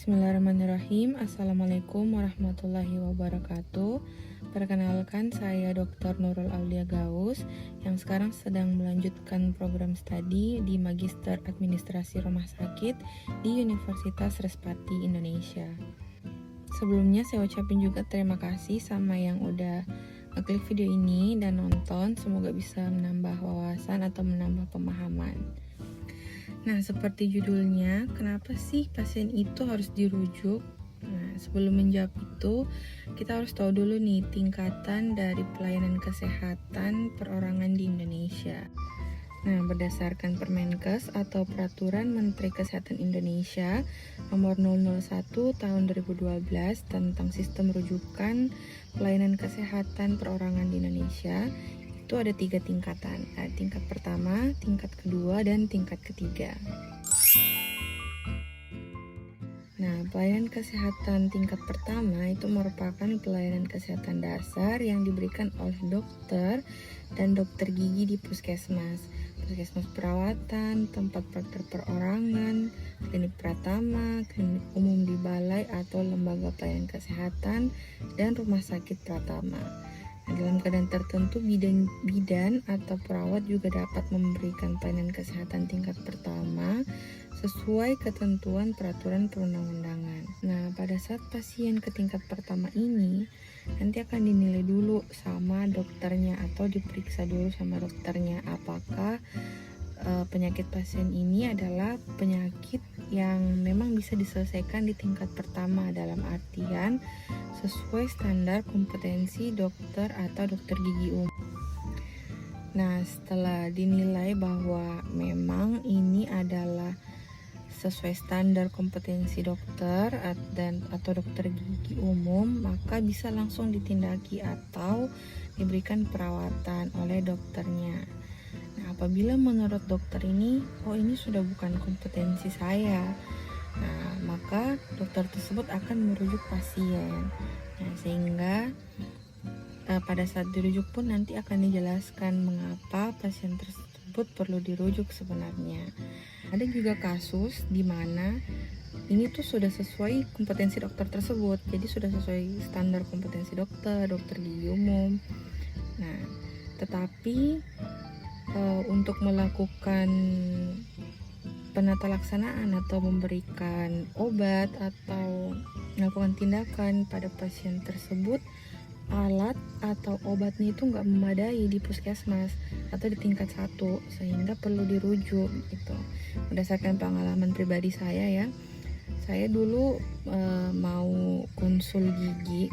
Bismillahirrahmanirrahim. Assalamualaikum warahmatullahi wabarakatuh. Perkenalkan, saya Dr. Nurul Aulia Gaus yang sekarang sedang melanjutkan program studi di Magister Administrasi Rumah Sakit di Universitas Respati Indonesia. Sebelumnya saya ucapin juga terima kasih sama yang udah ngeklik video ini dan nonton. Semoga bisa menambah wawasan atau menambah pemahaman. Nah, seperti judulnya, kenapa sih pasien itu harus dirujuk? Nah, sebelum menjawab itu, kita harus tahu dulu nih tingkatan dari pelayanan kesehatan perorangan di Indonesia. Nah, berdasarkan Permenkes atau Peraturan Menteri Kesehatan Indonesia Nomor 001 Tahun 2012 tentang Sistem Rujukan Pelayanan Kesehatan Perorangan di Indonesia, itu ada 3 tingkatan. Tingkat pertama, tingkat kedua, dan tingkat ketiga. Nah, pelayanan kesehatan tingkat pertama itu merupakan pelayanan kesehatan dasar yang diberikan oleh dokter dan dokter gigi di puskesmas perawatan, tempat praktek perorangan, klinik pratama, klinik umum di balai atau lembaga pelayanan kesehatan, dan rumah sakit pratama. Nah, dalam keadaan tertentu, bidan atau perawat juga dapat memberikan pelayanan kesehatan tingkat pertama sesuai ketentuan peraturan perundang-undangan. Nah, pada saat pasien ke tingkat pertama ini, nanti akan dinilai dulu sama dokternya atau diperiksa dulu sama dokternya apakah penyakit pasien ini adalah penyakit yang memang bisa diselesaikan di tingkat pertama, dalam artian sesuai standar kompetensi dokter atau dokter gigi umum. Nah, setelah dinilai bahwa memang ini adalah sesuai standar kompetensi dokter atau dokter gigi umum, maka bisa langsung ditindaki atau diberikan perawatan oleh dokternya. Nah, apabila menurut dokter ini sudah bukan kompetensi saya, nah, maka dokter tersebut akan merujuk pasien. Nah, sehingga pada saat dirujuk pun nanti akan dijelaskan mengapa pasien tersebut perlu dirujuk sebenarnya. Ada juga kasus di mana ini tuh sudah sesuai kompetensi dokter tersebut, jadi sudah sesuai standar kompetensi dokter gigi umum. Nah, tetapi untuk melakukan penata laksanaan atau memberikan obat atau melakukan tindakan pada pasien tersebut, alat atau obatnya itu nggak memadai di puskesmas atau di tingkat 1, sehingga perlu dirujuk gitu. Berdasarkan pengalaman pribadi saya dulu mau konsul gigi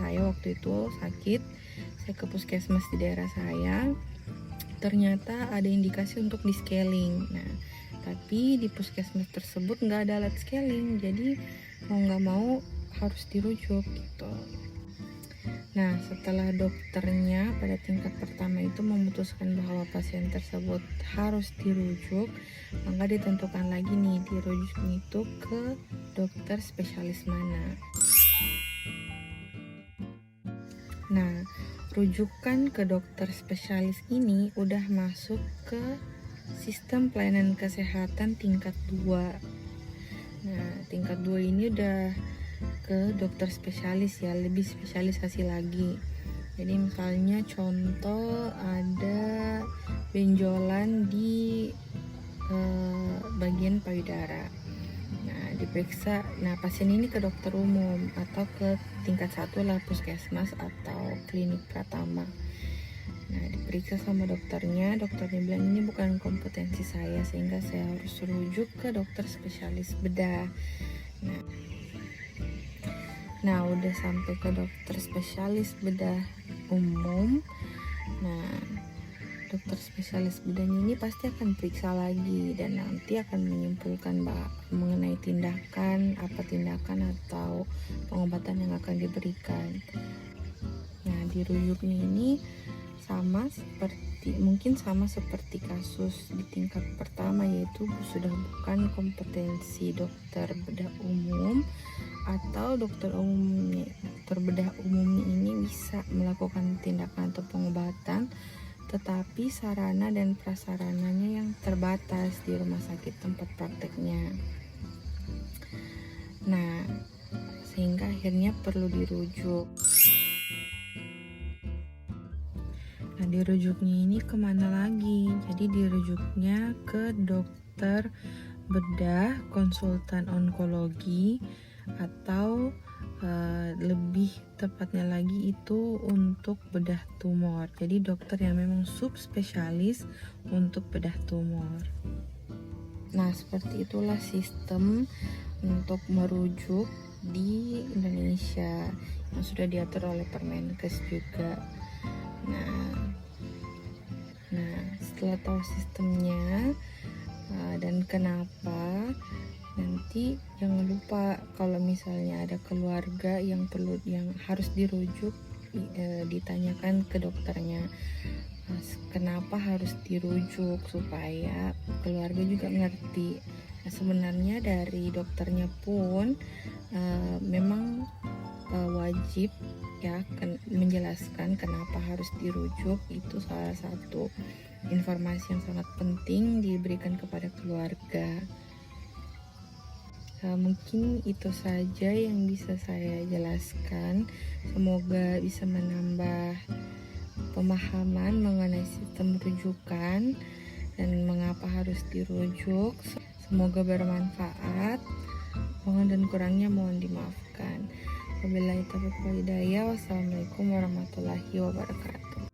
saya waktu itu sakit, saya ke puskesmas di daerah saya, ternyata ada indikasi untuk di scaling. Nah, tapi di puskesmas tersebut nggak ada alat scaling, jadi mau nggak mau harus dirujuk gitu. Nah, setelah dokternya pada tingkat pertama itu memutuskan bahwa pasien tersebut harus dirujuk, maka ditentukan lagi nih dirujuknya itu ke dokter spesialis mana. Nah, rujukan ke dokter spesialis ini udah masuk ke sistem pelayanan kesehatan tingkat 2. Nah, tingkat 2 ini udah ke dokter spesialis ya, lebih spesialisasi lagi. Jadi misalnya contoh ada benjolan di bagian payudara. Nah, diperiksa. Nah, pasien ini ke dokter umum atau ke tingkat 1 lah, puskesmas atau klinik pratama. Nah, diperiksa sama dokternya bilang ini bukan kompetensi saya, sehingga saya harus rujuk ke dokter spesialis bedah. Nah, udah sampai ke dokter spesialis bedah umum. Nah, dokter spesialis bedah ini pasti akan periksa lagi dan nanti akan menyimpulkan mengenai tindakan atau pengobatan yang akan diberikan. Nah, dirujuknya ini mungkin sama seperti kasus di tingkat pertama, yaitu sudah bukan kompetensi dokter bedah umum atau dokter bedah umumnya ini bisa melakukan tindakan atau pengobatan, tetapi sarana dan prasarananya yang terbatas di rumah sakit tempat prakteknya. Nah, sehingga akhirnya perlu dirujuk. Nah, dirujuknya ini kemana lagi? Jadi dirujuknya ke dokter bedah, konsultan onkologi, atau lebih tepatnya lagi itu untuk bedah tumor. Jadi dokter yang memang subspesialis untuk bedah tumor. Nah, seperti itulah sistem untuk merujuk di Indonesia yang sudah diatur oleh Permenkes juga. Nah, setelah tahu sistemnya dan kenapa, nanti jangan lupa kalau misalnya ada keluarga yang harus dirujuk, ditanyakan ke dokternya kenapa harus dirujuk supaya keluarga juga ngerti. Nah, sebenarnya dari dokternya pun memang wajib ya menjelaskan kenapa harus dirujuk. Itu salah satu informasi yang sangat penting diberikan kepada keluarga. Mungkin itu saja yang bisa saya jelaskan. Semoga bisa menambah pemahaman mengenai sistem rujukan dan mengapa harus dirujuk. Semoga bermanfaat. Mohon dan kurangnya mohon dimaafkan. Wabillahi taufiq wal hidayah. Wassalamualaikum warahmatullahi wabarakatuh.